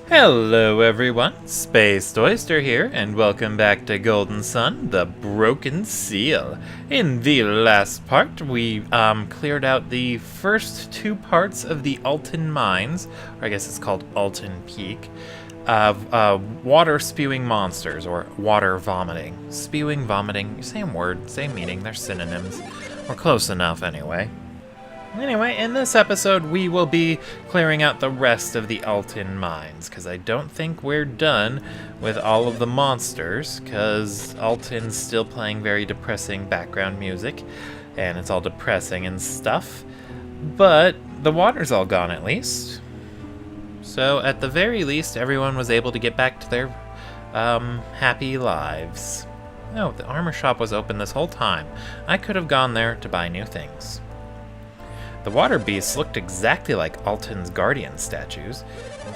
Hello everyone, Spaced Oyster here, and welcome back to Golden Sun, the Broken Seal. In the last part, we cleared out the first two parts of the Altin Mines, or I guess it's called Altin Peak, of water-spewing monsters, or water vomiting. Spewing, vomiting, same word, same meaning, they're synonyms. Or close enough anyway. Anyway, in this episode, we will be clearing out the rest of the Altin Mines, because I don't think we're done with all of the monsters, because Altin's still playing very depressing background music, and it's all depressing and stuff, but the water's all gone at least. So, at the very least, everyone was able to get back to their, happy lives. Oh, the armor shop was open this whole time. I could have gone there to buy new things. The water beasts looked exactly like Altin's guardian statues.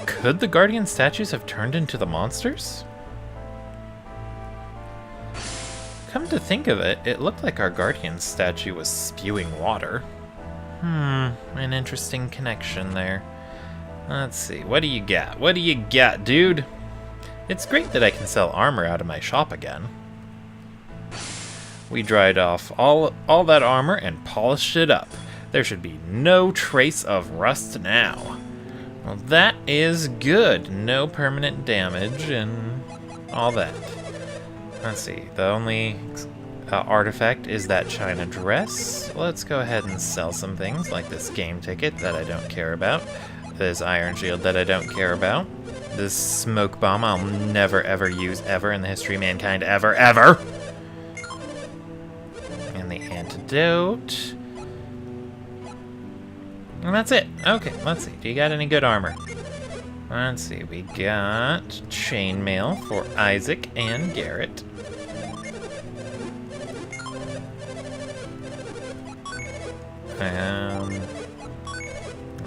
Could the guardian statues have turned into the monsters? Come to think of it, it looked like our guardian statue was spewing water. An interesting connection there. Let's see, what do you got? What do you got, dude? It's great that I can sell armor out of my shop again. We dried off all that armor and polished it up. There should be no trace of rust now. Well, that is good. No permanent damage and all that. Let's see. The only artifact is that China dress. Let's go ahead and sell some things, like this game ticket that I don't care about. This iron shield that I don't care about. This smoke bomb I'll never ever use ever in the history of mankind. Ever. And the antidote. And that's it. Okay, let's see. Do you got any good armor? Let's see. We got chainmail for Isaac and Garrett.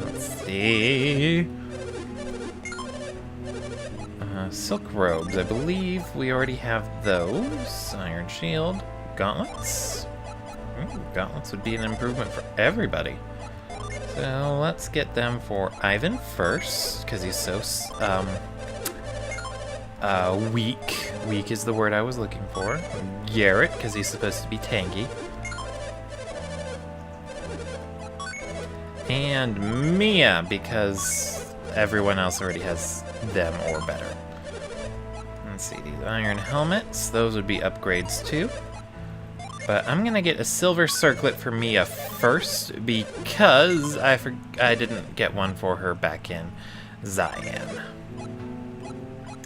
Let's see. Silk robes. I believe we already have those. Iron shield. Gauntlets. Ooh, gauntlets would be an improvement for everybody. So let's get them for Ivan first, because he's so weak. Weak is the word I was looking for. Garrett, because he's supposed to be tanky. And Mia, because everyone else already has them or better. Let's see, these iron helmets, those would be upgrades too. But I'm gonna get a silver circlet for Mia first because I didn't get one for her back in Zion.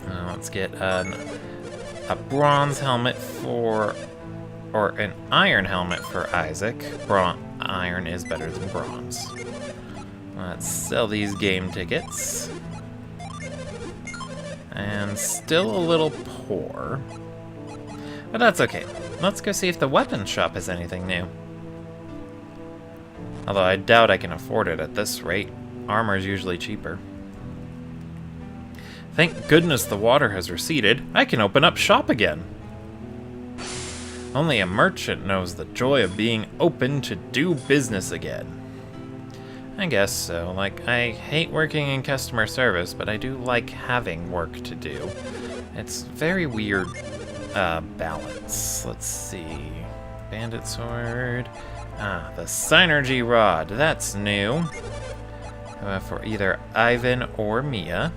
Let's get a bronze helmet or an iron helmet for Isaac. Iron is better than bronze. Let's sell these game tickets. And still a little poor. But that's okay. Let's go see if the weapon shop has anything new. Although I doubt I can afford it at this rate. Armor's usually cheaper. Thank goodness the water has receded. I can open up shop again. Only a merchant knows the joy of being open to do business again. I guess so. Like, I hate working in customer service, but I do like having work to do. It's very weird. Balance. Let's see. Bandit sword. The Synergy rod. That's new. For either Ivan or Mia.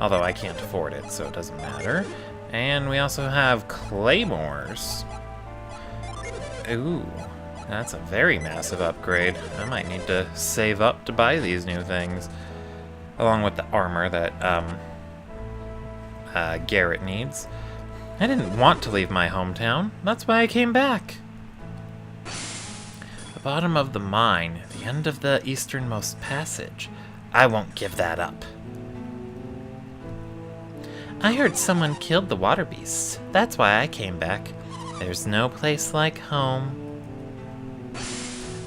Although I can't afford it, so it doesn't matter. And we also have claymores. Ooh, that's a very massive upgrade. I might need to save up to buy these new things. Along with the armor that Garrett needs. I didn't want to leave my hometown. That's why I came back. The bottom of the mine, the end of the easternmost passage. I won't give that up. I heard someone killed the water beasts. That's why I came back. There's no place like home.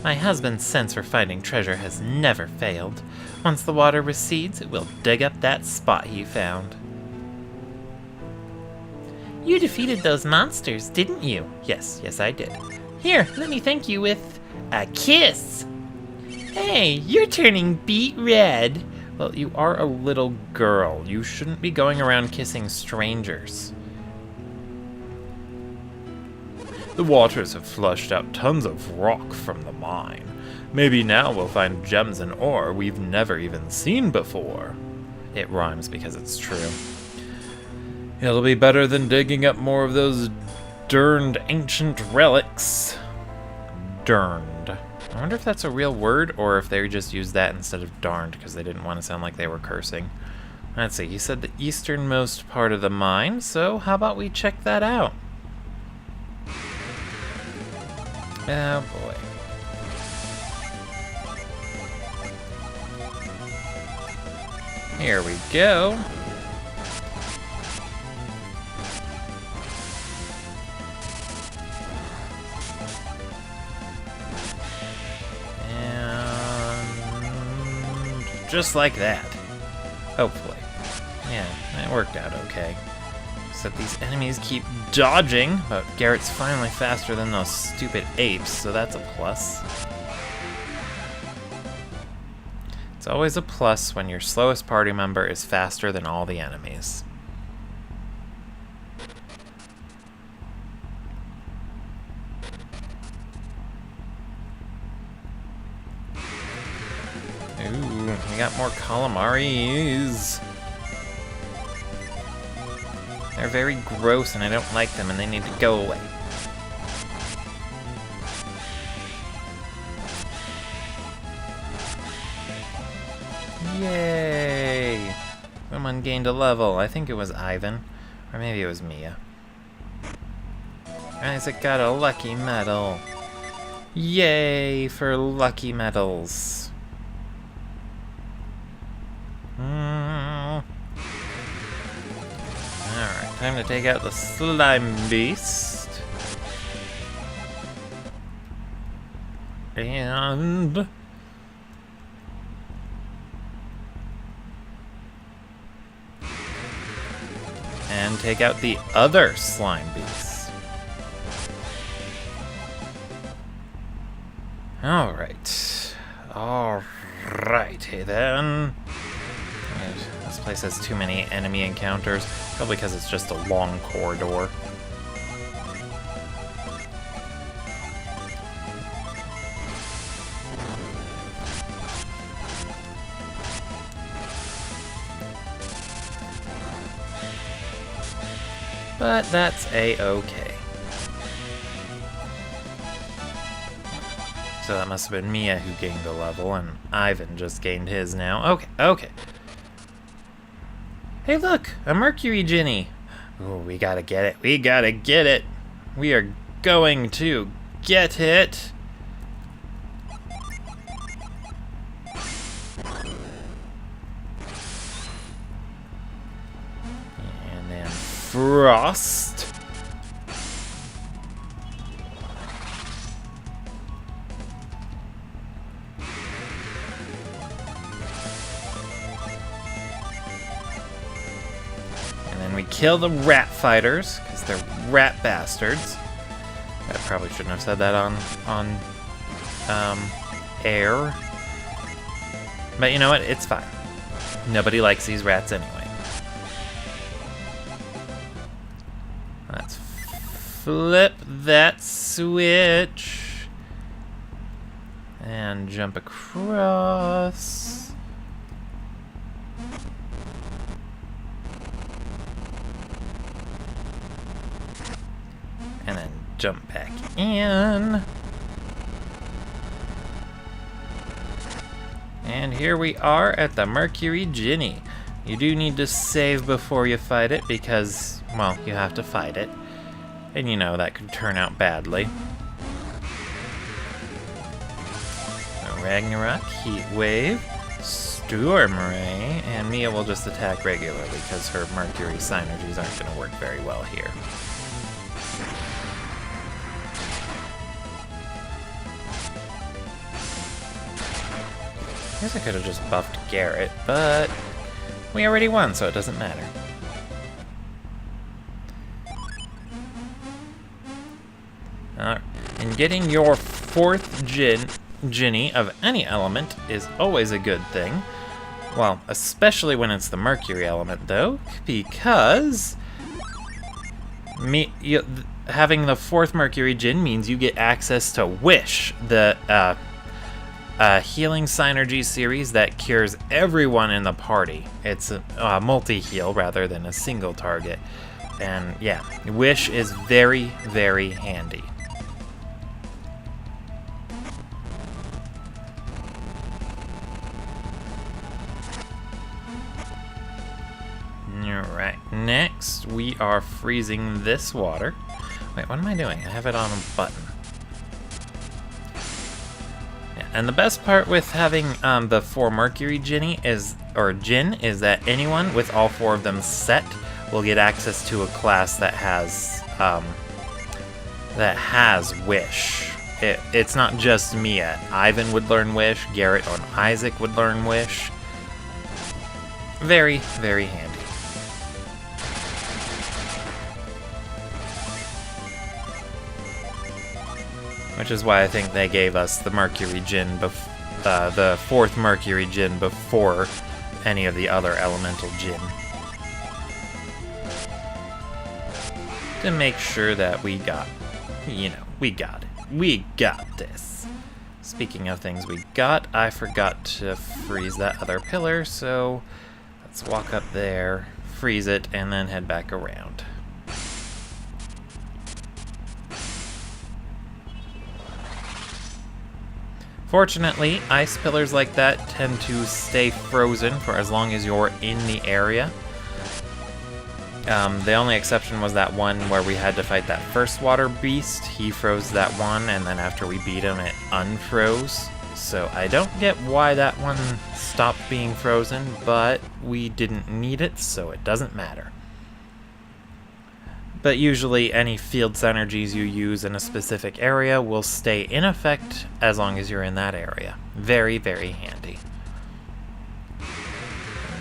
My husband's sense for finding treasure has never failed. Once the water recedes, it will dig up that spot he found. You defeated those monsters, didn't you? Yes, I did. Here, let me thank you with a kiss. Hey, you're turning beet red. Well, you are a little girl. You shouldn't be going around kissing strangers. The waters have flushed out tons of rock from the mine. Maybe now we'll find gems and ore we've never even seen before. It rhymes because it's true. It'll be better than digging up more of those durned ancient relics. Durned. I wonder if that's a real word or if they just used that instead of darned because they didn't want to sound like they were cursing. Let's see, he said the easternmost part of the mine, so how about we check that out? Oh boy. Here we go. And just like that. Hopefully. Yeah, it worked out okay. Except these enemies keep dodging, but Garrett's finally faster than those stupid apes, so that's a plus. It's always a plus when your slowest party member is faster than all the enemies. Ooh, we got more calamaris. They're very gross and I don't like them and they need to go away. Yay! Someone gained a level. I think it was Ivan. Or maybe it was Mia. Isaac got a lucky medal. Yay for lucky medals. Alright, time to take out the slime beast. And take out the other slime beast. Alright. Alrighty then. This place has too many enemy encounters, probably because it's just a long corridor. But that's a-okay. So that must have been Mia who gained a level, and Ivan just gained his now. Okay, okay. Hey look, a Mercury Ginny. Oh, we gotta get it. We gotta get it. We are going to get it. And then Frost. We kill the rat fighters, because they're rat bastards. I probably shouldn't have said that on air. But you know what? It's fine. Nobody likes these rats anyway. Let's flip that switch. And jump across. And then jump back in. And here we are at the Mercury Ginny. You do need to save before you fight it because, well, you have to fight it. And you know that could turn out badly. So Ragnarok, Heat Wave, Storm Ray, and Mia will just attack regularly because her Mercury synergies aren't going to work very well here. I guess I could have just buffed Garrett, but we already won, so it doesn't matter. Alright, and getting your 4th Gin Ginny of any element is always a good thing. Well, especially when it's the Mercury element, though, because having the 4th Mercury Gin means you get access to Wish, the healing synergy series that cures everyone in the party. It's a multi-heal rather than a single target. And yeah, Wish is very, very handy. Alright, next we are freezing this water. Wait, what am I doing? I have it on a button. Yeah, and the best part with having the 4 Mercury Gin is that anyone with all 4 of them set will get access to a class that has Wish. It's not just Mia. Ivan would learn Wish, Garrett and Isaac would learn Wish. Very, very handy. Which is why I think they gave us the Mercury Gin, the 4th Mercury Gin before any of the other elemental gin. To make sure that we got it. We got this. Speaking of things we got, I forgot to freeze that other pillar, so let's walk up there, freeze it, and then head back around. Fortunately, ice pillars like that tend to stay frozen for as long as you're in the area. The only exception was that one where we had to fight that first water beast. He froze that one, and then after we beat him, it unfroze. So I don't get why that one stopped being frozen, but we didn't need it, so it doesn't matter. But usually any field synergies you use in a specific area will stay in effect as long as you're in that area. Very, very handy.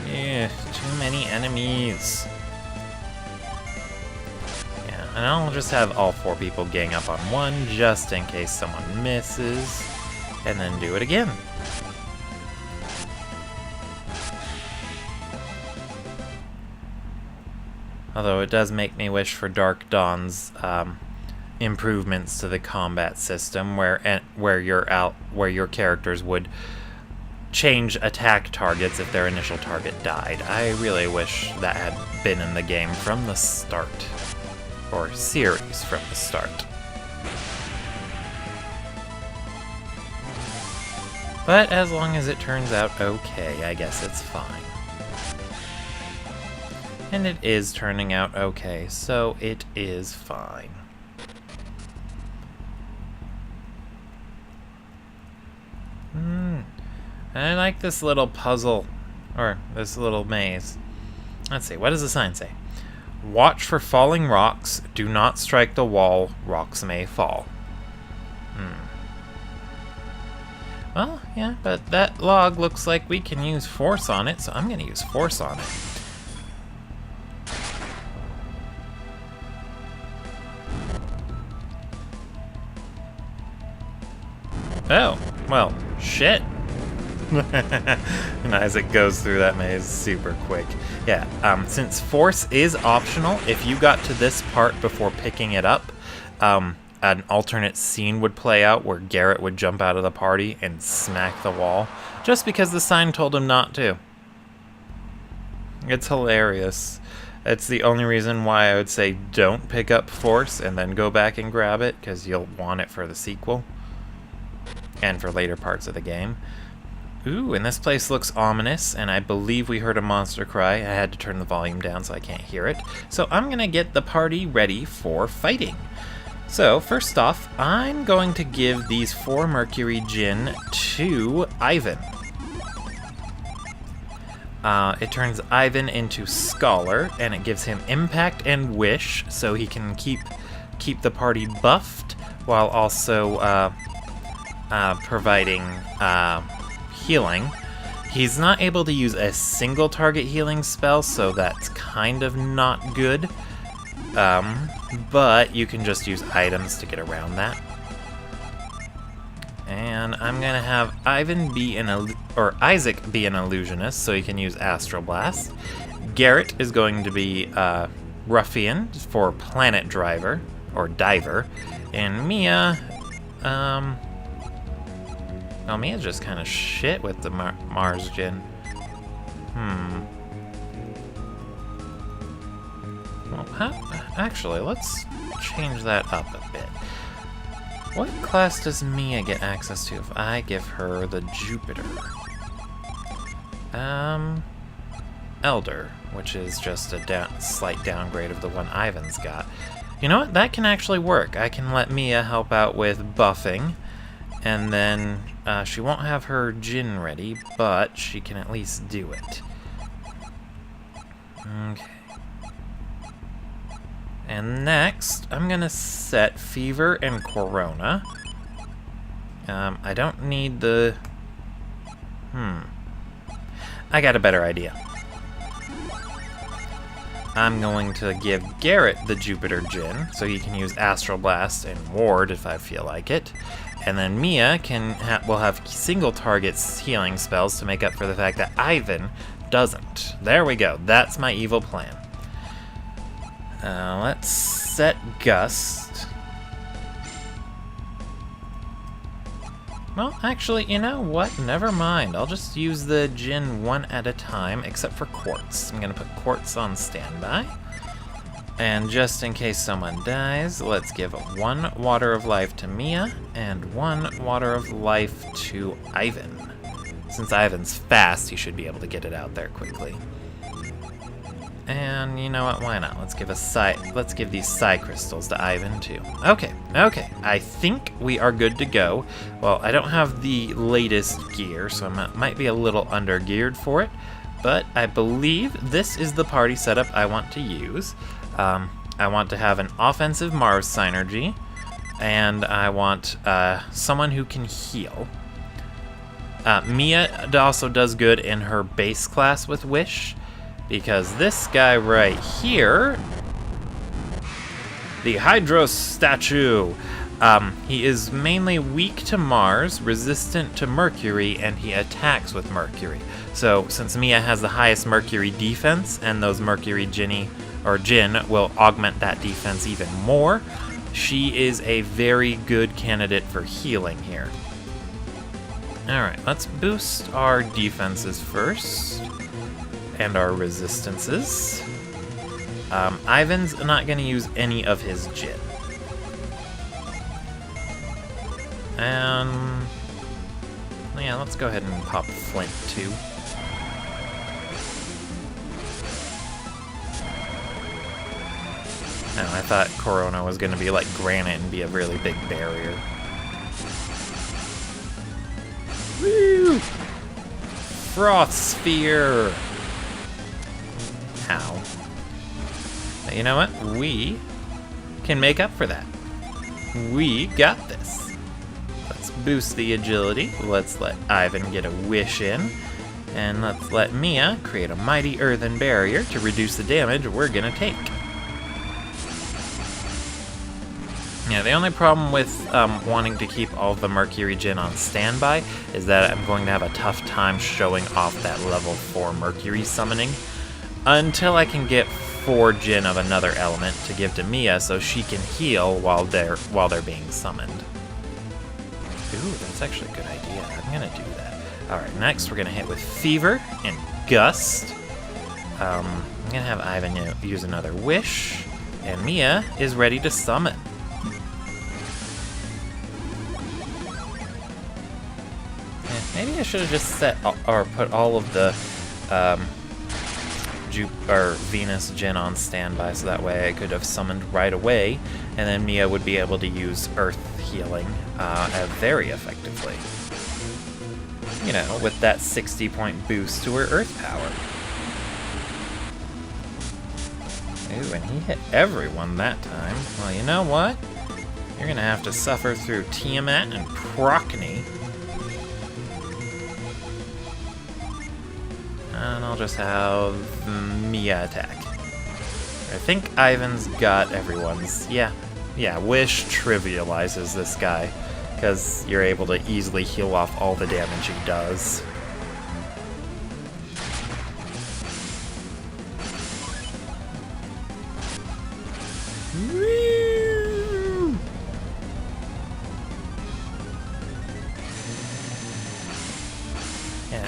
Yeah, too many enemies. Yeah, and I'll just have all 4 people gang up on one just in case someone misses, and then do it again. Although it does make me wish for Dark Dawn's improvements to the combat system, where your characters would change attack targets if their initial target died. I really wish that had been in the game from the start, or series from the start. But as long as it turns out okay, I guess it's fine. And it is turning out okay, so it is fine. I like this little puzzle, or this little maze. Let's see, what does the sign say? Watch for falling rocks, do not strike the wall, rocks may fall. Well, yeah, but that log looks like we can use force on it, so I'm going to use force on it. Oh, well, shit. And Isaac goes through that maze super quick. Yeah, since force is optional, if you got to this part before picking it up, an alternate scene would play out where Garrett would jump out of the party and smack the wall, just because the sign told him not to. It's hilarious. It's the only reason why I would say don't pick up force and then go back and grab it, because you'll want it for the sequel. And for later parts of the game. Ooh, and this place looks ominous, and I believe we heard a monster cry. I had to turn the volume down so I can't hear it. So I'm gonna get the party ready for fighting. So, first off, I'm going to give these 4 Mercury Gin to Ivan. It turns Ivan into Scholar, and it gives him Impact and Wish, so he can keep the party buffed, while also providing healing. He's not able to use a single target healing spell, so that's kind of not good. But you can just use items to get around that. And I'm gonna have Ivan be Isaac be an illusionist, so he can use Astral Blast. Garrett is going to be Ruffian for Planet Driver or Diver, and Mia, Mia's just kind of shit with the Mars Djinn. Well, actually, let's change that up a bit. What class does Mia get access to if I give her the Jupiter? Elder, which is just a slight downgrade of the one Ivan's got. You know what? That can actually work. I can let Mia help out with buffing, and then she won't have her Djinn ready, but she can at least do it. Okay. And next, I'm gonna set Fever and Corona. I don't need the... I got a better idea. I'm going to give Garrett the Jupiter Djinn, so he can use Astral Blast and Ward if I feel like it. And then Mia will have single targets healing spells to make up for the fact that Ivan doesn't. There we go. That's my evil plan. Let's set Gust. Well, actually, you know what? Never mind. I'll just use the Djinn one at a time, except for Quartz. I'm gonna put Quartz on standby. And just in case someone dies, let's give 1 Water of Life to Mia and 1 Water of Life to Ivan. Since Ivan's fast, he should be able to get it out there quickly. And you know what? Why not? Let's give these Psi Crystals to Ivan too. Okay. I think we are good to go. Well, I don't have the latest gear, so I might be a little under-geared for it. But I believe this is the party setup I want to use. I want to have an offensive Mars synergy, and I want someone who can heal. Mia also does good in her base class with Wish, because this guy right here, the Hydros statue, he is mainly weak to Mars, resistant to Mercury, and he attacks with Mercury. So since Mia has the highest Mercury defense, and those Mercury Djinn will augment that defense even more, she is a very good candidate for healing here. Alright, let's boost our defenses first, and our resistances. Ivan's not going to use any of his Djinn. And yeah, let's go ahead and pop Flint too. No, I thought Corona was going to be like granite and be a really big barrier. Woo! Froth Sphere! Ow. But you know what? We can make up for that. We got this. Let's boost the agility. Let's let Ivan get a wish in. And let's let Mia create a mighty earthen barrier to reduce the damage we're gonna take. Yeah, the only problem with wanting to keep all of the Mercury Djinn on standby is that I'm going to have a tough time showing off that level 4 Mercury summoning until I can get 4 Djinn of another element to give to Mia so she can heal while they're being summoned. Ooh, that's actually a good idea. I'm gonna do that. Alright, next we're gonna hit with Fever and Gust. I'm gonna have Ivan use another wish, and Mia is ready to summon. Maybe I should have just set or put all of the Venus Djinn on standby, so that way I could have summoned right away, and then Mia would be able to use Earth healing very effectively. You know, with that 60-point boost to her Earth power. Ooh, and he hit everyone that time. Well, you know what? You're gonna have to suffer through Tiamat and Procne. And I'll just have Mia attack. I think Ivan's got everyone's. Yeah, Wish trivializes this guy. because you're able to easily heal off all the damage he does.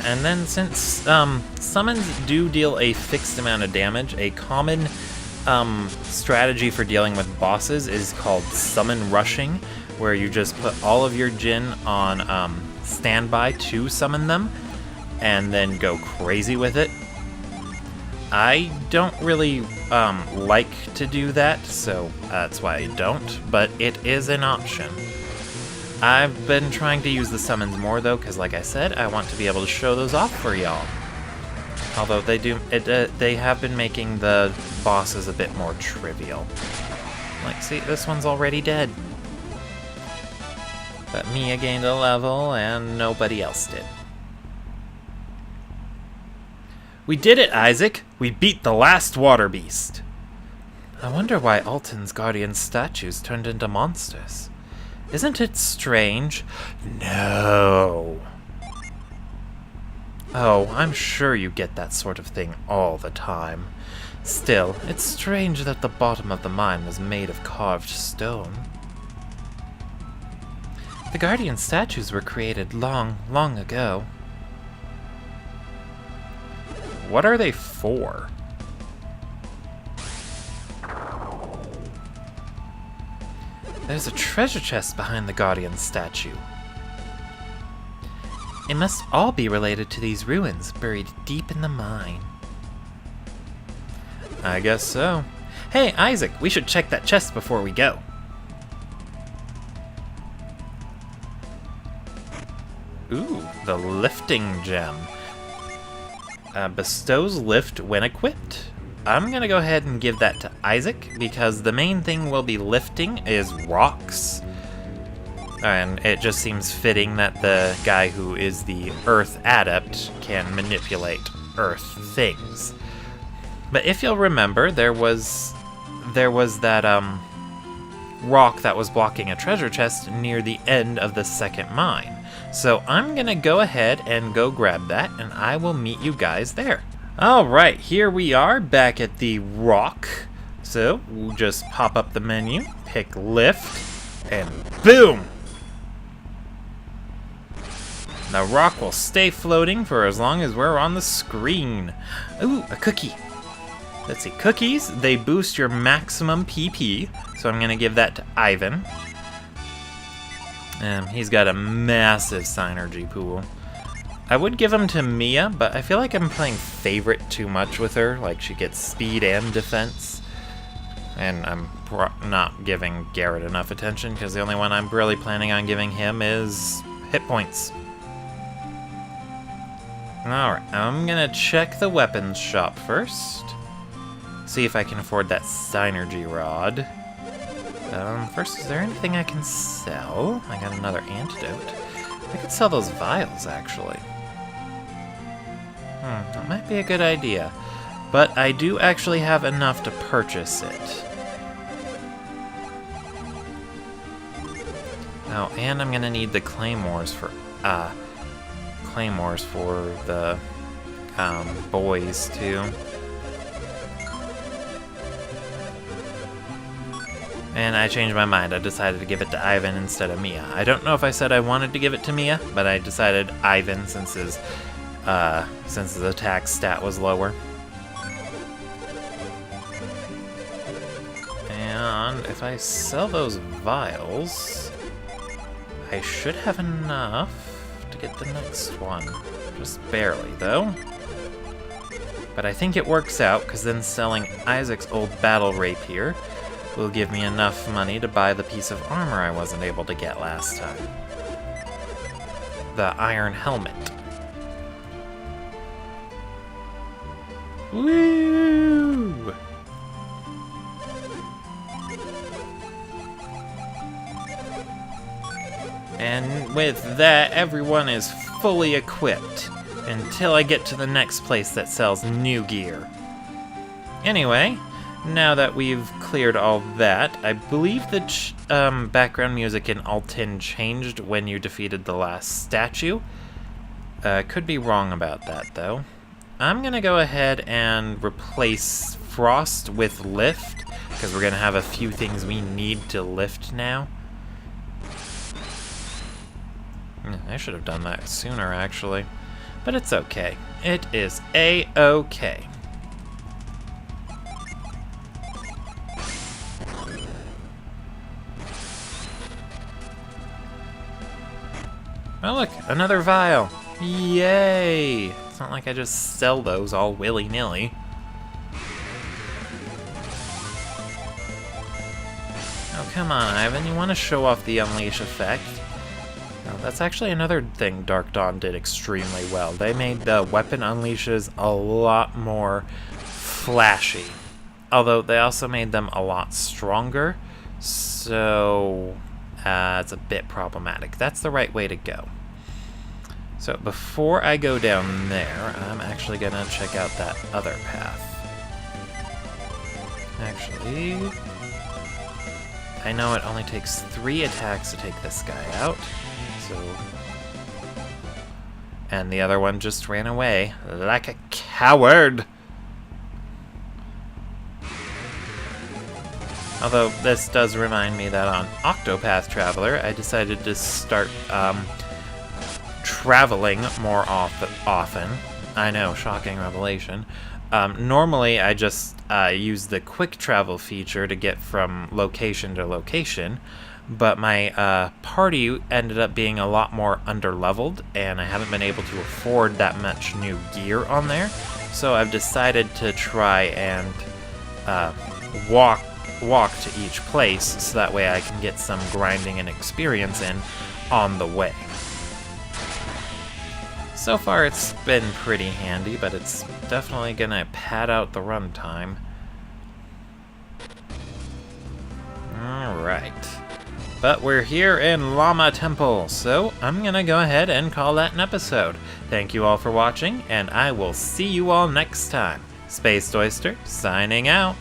And then since summons do deal a fixed amount of damage, a common strategy for dealing with bosses is called summon rushing, where you just put all of your Jin on standby to summon them, and then go crazy with it. I don't really like to do that, so that's why I don't, but it is an option. I've been trying to use the summons more though, because like I said, I want to be able to show those off for y'all. Although they have been making the bosses a bit more trivial. Like, see, this one's already dead. But Mia gained a level, and nobody else did. We did it, Isaac! We beat the last water beast! I wonder why Altin's guardian statues turned into monsters. Isn't it strange? No. Oh, I'm sure you get that sort of thing all the time. Still, it's strange that the bottom of the mine was made of carved stone. The guardian statues were created long, long ago. What are they for? There's a treasure chest behind the guardian statue. It must all be related to these ruins buried deep in the mine. I guess so. Hey, Isaac, we should check that chest before we go. Ooh, the lifting gem. Bestows lift when equipped. I'm gonna go ahead and give that to Isaac, because the main thing we'll be lifting is rocks. And it just seems fitting that the guy who is the Earth Adept can manipulate Earth things. But if you'll remember, there was that rock that was blocking a treasure chest near the end of the second mine. So I'm gonna go ahead and go grab that, and I will meet you guys there. Alright, here we are back at the rock. So we'll just pop up the menu, pick lift, and boom! The rock will stay floating for as long as we're on the screen. Ooh, a cookie. Let's see, cookies, they boost your maximum PP, so I'm going to give that to Ivan. He's got a massive synergy pool. I would give him to Mia, but I feel like I'm playing favorite too much with her, like she gets speed and defense. And I'm not giving Garrett enough attention, because the only one I'm really planning on giving him is hit points. Alright, I'm gonna check the weapons shop first. See if I can afford that synergy rod. First, is there anything I can sell? I got another antidote. I could sell those vials, actually. That might be a good idea. But I do actually have enough to purchase it. Oh, and I'm gonna need the claymores for the boys too. And I changed my mind. I decided to give it to Ivan instead of Mia. I don't know if I said I wanted to give it to Mia, but I decided Ivan since his attack stat was lower. And if I sell those vials, I should have enough to get the next one. Just barely, though. But I think it works out, because then selling Isaac's old battle rapier will give me enough money to buy the piece of armor I wasn't able to get last time. The iron helmet. Woo! And with that, everyone is fully equipped until I get to the next place that sells new gear. Anyway, now that we've cleared all that, I believe the background music in Altin changed when you defeated the last statue. Could be wrong about that, though. I'm gonna go ahead and replace Frost with Lift, because we're gonna have a few things we need to lift now. I should have done that sooner, actually. But it's okay. It is A-okay. Oh look, another vial! Yay! It's not like I just sell those all willy-nilly. Oh, come on, Ivan, you want to show off the Unleash effect? Oh, that's actually another thing Dark Dawn did extremely well. They made the weapon unleashes a lot more flashy. Although they also made them a lot stronger, so it's a bit problematic. That's the right way to go. So before I go down there, I'm actually gonna check out that other path. Actually, I know it only takes 3 attacks to take this guy out, so... And the other one just ran away, like a coward! Although, this does remind me that on Octopath Traveler, I decided to start, traveling more often. I know, shocking revelation. Normally, I just use the quick travel feature to get from location to location, but my party ended up being a lot more underleveled, and I haven't been able to afford that much new gear on there, so I've decided to try and walk to each place, so that way I can get some grinding and experience in on the way. So far it's been pretty handy, but it's definitely gonna pad out the runtime. Alright. But we're here in Llama Temple, so I'm gonna go ahead and call that an episode. Thank you all for watching, and I will see you all next time. Spaced Oyster, signing out.